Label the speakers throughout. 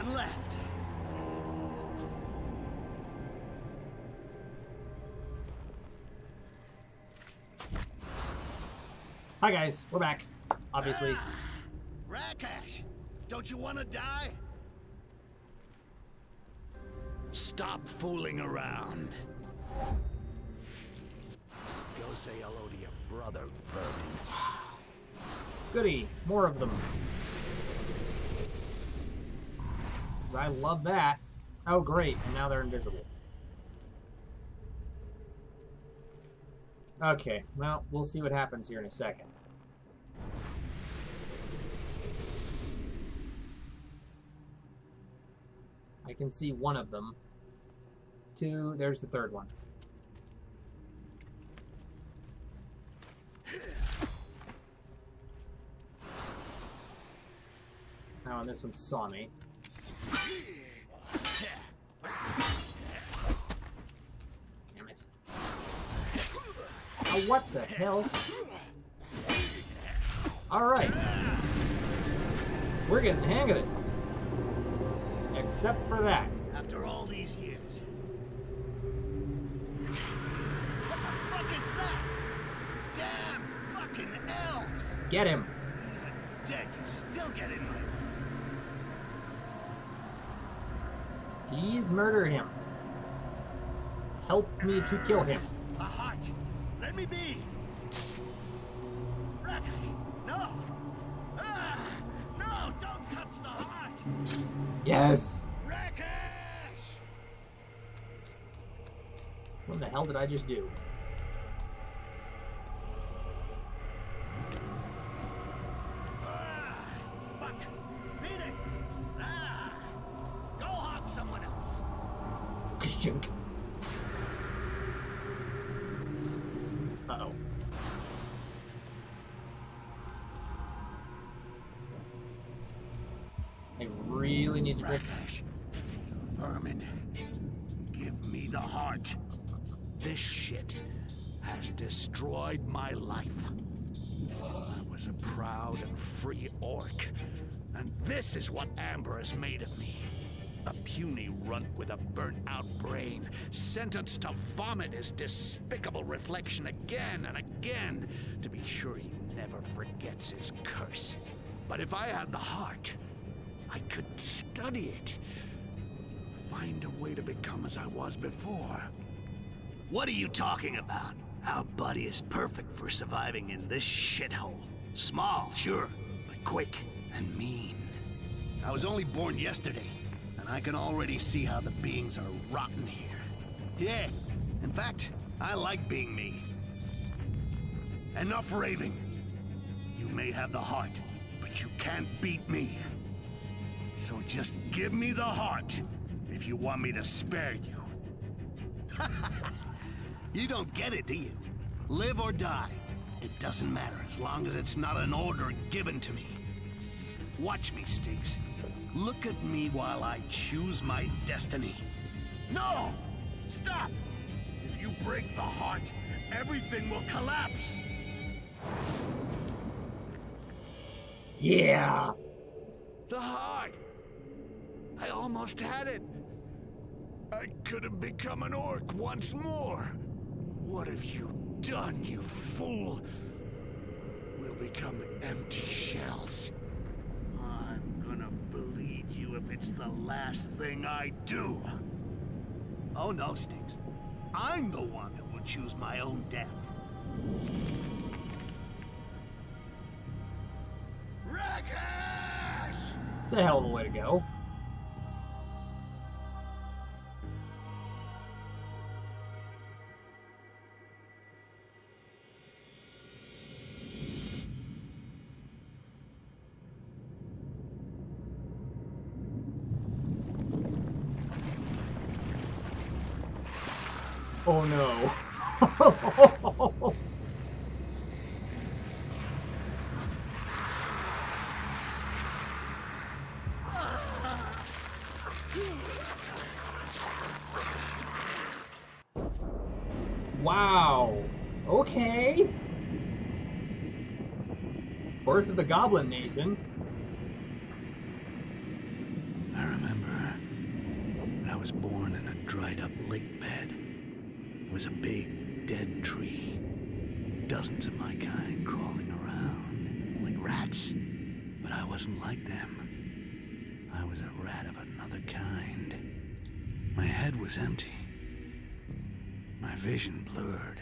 Speaker 1: one left.
Speaker 2: Hi guys, we're back. Obviously.
Speaker 1: Rakash, don't you want to die? Stop fooling around. Go say hello to your brother, vermin.
Speaker 2: Goody, more of them. 'Cause I love that. Oh great, and now they're invisible. Okay, well, we'll see what happens here in a second. I can see one of them. Two, there's the third one. Oh, and this one saw me. Damn it. Oh, what the hell? Alright. We're getting the hang of this. Except for that.
Speaker 1: After all these years. What the fuck is that? Damn fucking elves!
Speaker 2: Get him.
Speaker 1: Even dead, you still get in my...
Speaker 2: Please murder him. Help me to kill him.
Speaker 1: A heart! Let me be! Rakash! No! Ah! No! Don't touch the heart!
Speaker 2: Yes!
Speaker 1: Rakash!
Speaker 2: What the hell did I just do?
Speaker 1: Ah! Fuck! Beat it! Ah! Go haunt someone else!
Speaker 2: Kashink. Uh-oh. I really need to take...
Speaker 1: Rakash, you vermin. Give me the heart. This shit has destroyed my life. I was a proud and free orc, and this is what Amber has made of me. A puny runt with a burnt-out brain, sentenced to vomit his despicable reflection again and again, to be sure he never forgets his curse. But if I had the heart, I could study it. Find a way to become as I was before. What are you talking about? Our buddy is perfect for surviving in this shithole. Small, sure, but quick and mean. I was only born yesterday, and I can already see how the beings are rotten here. Yeah, in fact, I like being me. Enough raving. You may have the heart, but you can't beat me. So just give me the heart, if you want me to spare you. You don't get it, do you? Live or die. It doesn't matter as long as it's not an order given to me. Watch me, Styx. Look at me while I choose my destiny. No! Stop! If you break the heart, everything will collapse.
Speaker 2: Yeah!
Speaker 1: The heart! I almost had it. I could have become an orc once more. What have you done, you fool? We'll become empty shells. I'm gonna bleed you if it's the last thing I do. Oh no, Styx. I'm the one who will choose my own death. Rakash!
Speaker 2: It's a hell of a way to go. Oh no. Wow. Okay. Birth of the Goblin Nation.
Speaker 1: I remember was born in a dried-up lake bed. It was a big, dead tree. Dozens of my kind crawling around, like rats. But I wasn't like them. I was a rat of another kind. My head was empty. My vision blurred.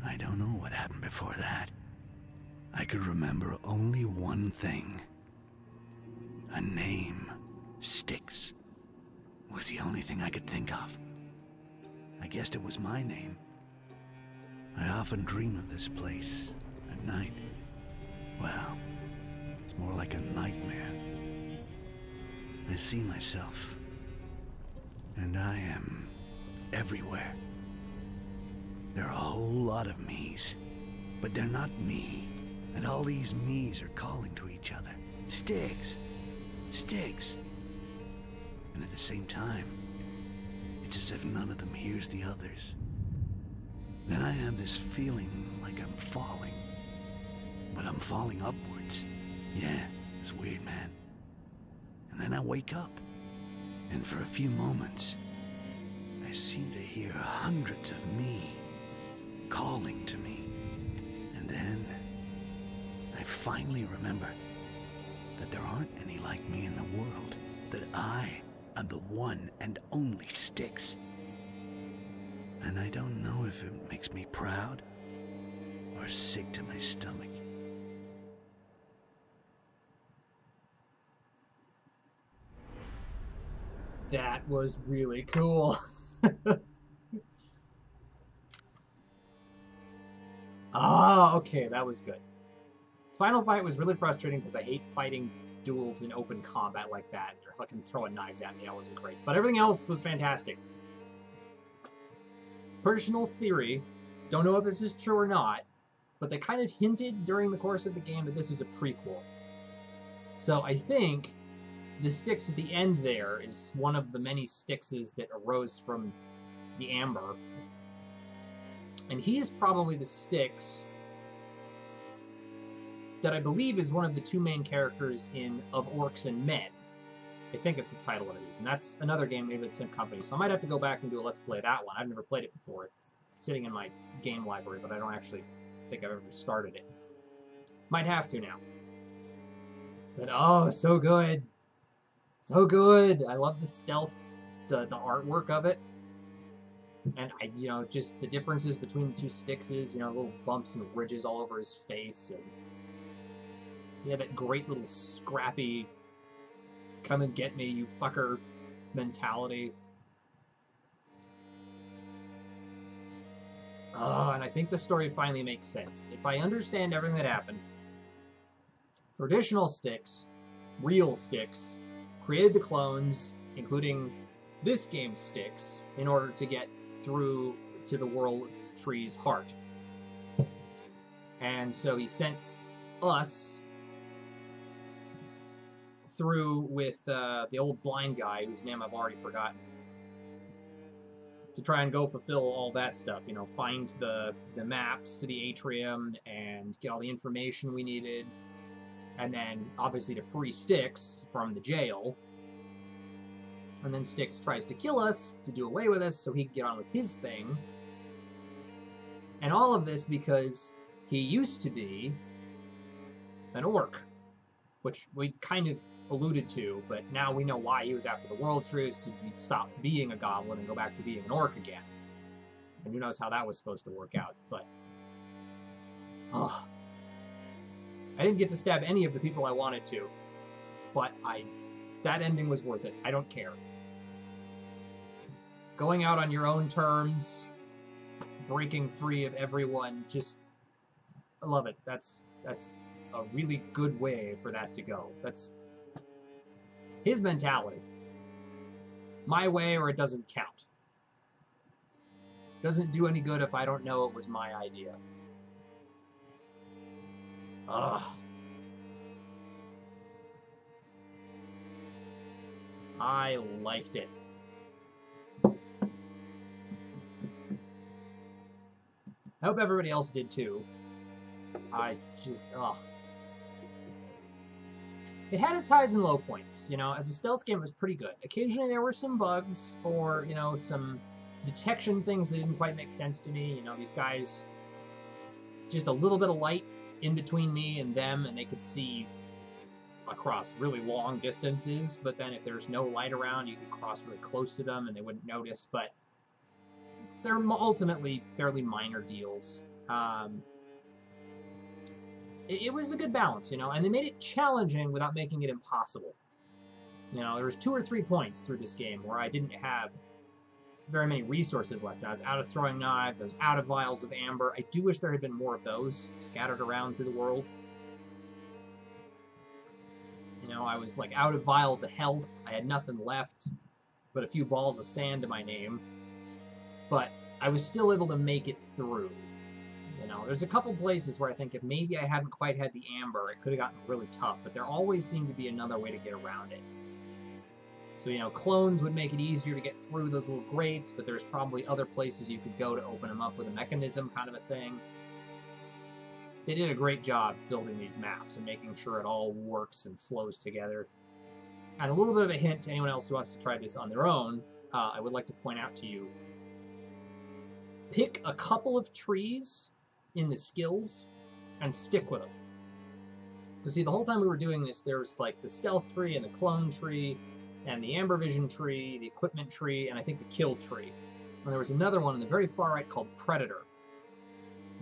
Speaker 1: I don't know what happened before that. I could remember only one thing. A name. Styx. Was the only thing I could think of. I guessed it was my name. I often dream of this place at night. Well, it's more like a nightmare. I see myself, and I am everywhere. There are a whole lot of me's, but they're not me. And all these me's are calling to each other. Styx! Styx! And at the same time, it's as if none of them hears the others. Then I have this feeling like I'm falling. But I'm falling upwards. Yeah, it's weird, man. And then I wake up. And for a few moments, I seem to hear hundreds of me calling to me. And then I finally remember that there aren't any like me in the world. That I am the one and only Styx. And I don't know if it makes me proud or sick to my stomach.
Speaker 2: That was really cool. Ah, okay, that was good. Final fight was really frustrating because I hate fighting duels in open combat like that. They're fucking throwing knives at me. That wasn't great. But everything else was fantastic. Personal theory, don't know if this is true or not, but they kind of hinted during the course of the game that this is a prequel. So I think the Styx at the end there is one of the many Styxes that arose from the Amber. And he is probably the Styx that I believe is one of the two main characters in Of Orcs and Men. I think it's the title of it is. And that's another game made by the same company. So I might have to go back and do a Let's Play that one. I've never played it before. It's sitting in my game library, but I don't actually think I've ever started it. Might have to now. But oh, so good. So good. I love the stealth, the artwork of it. And just the differences between the two Styxes, little bumps and ridges all over his face. And he had that great little scrappy, come and get me, you fucker mentality. And I think the story finally makes sense. If I understand everything that happened, traditional Styx, real Styx, created the clones, including this game's Styx, in order to get through to the World Tree's heart. And so he sent us through with the old blind guy, whose name I've already forgotten, to try and go fulfill all that stuff, find the maps to the atrium and get all the information we needed, and then obviously to free Styx from the jail. And then Styx tries to kill us to do away with us so he can get on with his thing. And all of this because he used to be an orc, which we kind of alluded to, but now we know why he was after the World Tree, is to stop being a goblin and go back to being an orc again. And who knows how that was supposed to work out, but I didn't get to stab any of the people I wanted to, but that ending was worth it. I don't care. Going out on your own terms, breaking free of everyone, I love it. That's a really good way for that to go. That's his mentality. My way or it doesn't count. Doesn't do any good if I don't know it was my idea. Ugh. I liked it. I hope everybody else did too. it had its highs and low points. You know, as a stealth game, it was pretty good. Occasionally there were some bugs or, you know, some detection things that didn't quite make sense to me. You know, these guys, just a little bit of light in between me and them, and they could see across really long distances. But then if there's no light around, you could cross really close to them and they wouldn't notice. But they're ultimately fairly minor deals. It was a good balance, you know, and they made it challenging without making it impossible. You know, there was 2 or 3 points through this game where I didn't have very many resources left. I was out of throwing knives, I was out of vials of amber. I do wish there had been more of those scattered around through the world. You know, I was like out of vials of health. I had nothing left but a few balls of sand to my name. But I was still able to make it through. You know, there's a couple places where I think if maybe I hadn't quite had the amber, it could have gotten really tough, but there always seemed to be another way to get around it. So, you know, clones would make it easier to get through those little grates, but there's probably other places you could go to open them up with a mechanism kind of a thing. They did a great job building these maps and making sure it all works and flows together. And a little bit of a hint to anyone else who wants to try this on their own, I would like to point out to you, pick a couple of trees in the skills and stick with them. Because see, the whole time we were doing this, there's like the stealth tree and the clone tree and the amber vision tree, the equipment tree, and I think the kill tree. And there was another one in the very far right called Predator.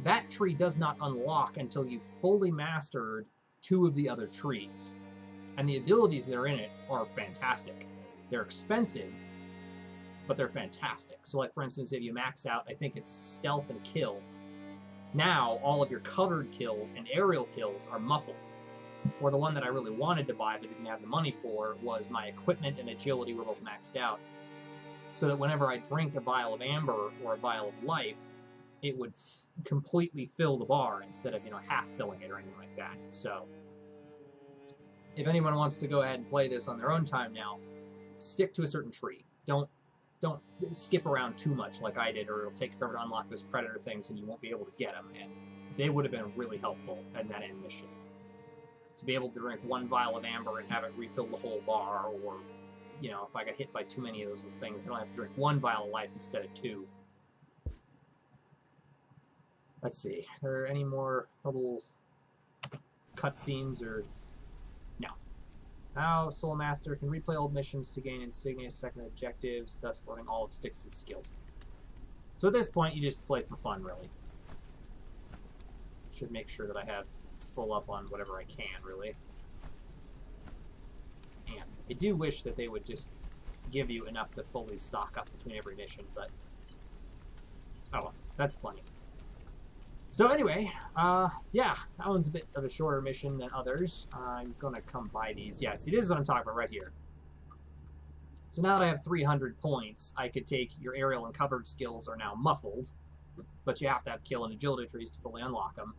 Speaker 2: That tree does not unlock until you've fully mastered 2 of the other trees. And the abilities that are in it are fantastic. They're expensive, but they're fantastic. So like, for instance, if you max out, I think it's stealth and kill, now all of your covered kills and aerial kills are muffled. Or the one that I really wanted to buy but didn't have the money for was my equipment and agility were both maxed out. So that whenever I drink a vial of amber or a vial of life, it would completely fill the bar instead of, you know, half filling it or anything like that. So if anyone wants to go ahead and play this on their own time now, stick to a certain tree. Don't skip around too much like I did, or it'll take forever to unlock those Predator things and you won't be able to get them. And they would have been really helpful in that end mission. To be able to drink 1 vial of amber and have it refill the whole bar, or, you know, if I got hit by too many of those little things, I don't have to drink 1 vial of life instead of 2. Let's see, are there any more little cutscenes or... No. Now, Soul Master can replay old missions to gain insignia second objectives, thus learning all of Styx's skills. So at this point, you just play for fun, really. Should make sure that I have full up on whatever I can, really. And I do wish that they would just give you enough to fully stock up between every mission, but... oh well, that's plenty. So anyway, yeah, that one's a bit of a shorter mission than others. I'm gonna come by these. Yeah, see, this is what I'm talking about right here. So now that I have 300 points, I could take your aerial and covered skills are now muffled, but you have to have kill and agility trees to fully unlock them.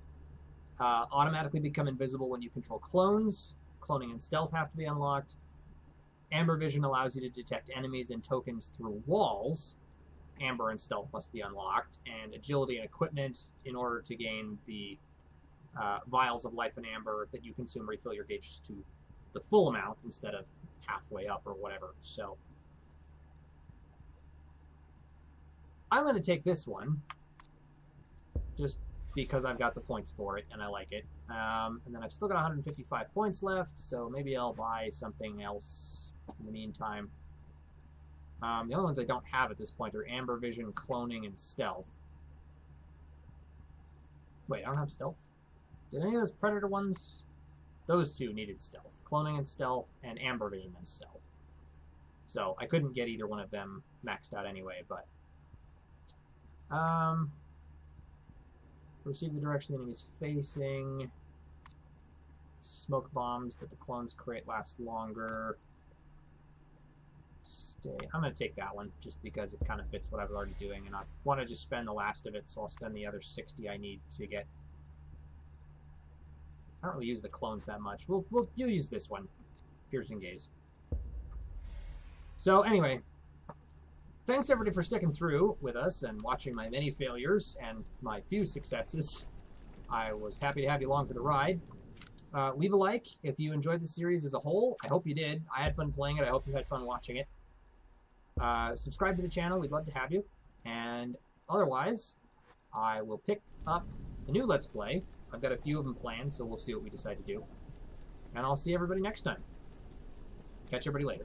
Speaker 2: Automatically become invisible when you control clones. Cloning and stealth have to be unlocked. Amber vision allows you to detect enemies and tokens through walls. Amber and stealth must be unlocked. And agility and equipment, in order to gain the vials of life and amber that you consume, refill your gauges to the full amount instead of halfway up or whatever. So I'm going to take this one just because I've got the points for it and I like it. And then I've still got 155 points left, so maybe I'll buy something else in the meantime. The only ones I don't have at this point are Amber Vision, Cloning, and Stealth. Wait, I don't have Stealth? Did any of those Predator ones? Those 2 needed Stealth. Cloning and Stealth, and Amber Vision and Stealth. So I couldn't get either one of them maxed out anyway, but... Perceive the direction the enemy is facing. Smoke bombs that the clones create last longer. Stay. I'm going to take that one just because it kind of fits what I was already doing, and I want to just spend the last of it, so I'll spend the other 60 I need to get. I don't really use the clones that much. You'll use this one, Piercing Gaze. So anyway, thanks everybody for sticking through with us and watching my many failures and my few successes. I was happy to have you along for the ride. Leave a like if you enjoyed the series as a whole. I hope you did. I had fun playing it. I hope you had fun watching it. Subscribe to the channel. We'd love to have you. And otherwise, I will pick up a new Let's Play. I've got a few of them planned, so we'll see what we decide to do. And I'll see everybody next time. Catch everybody later.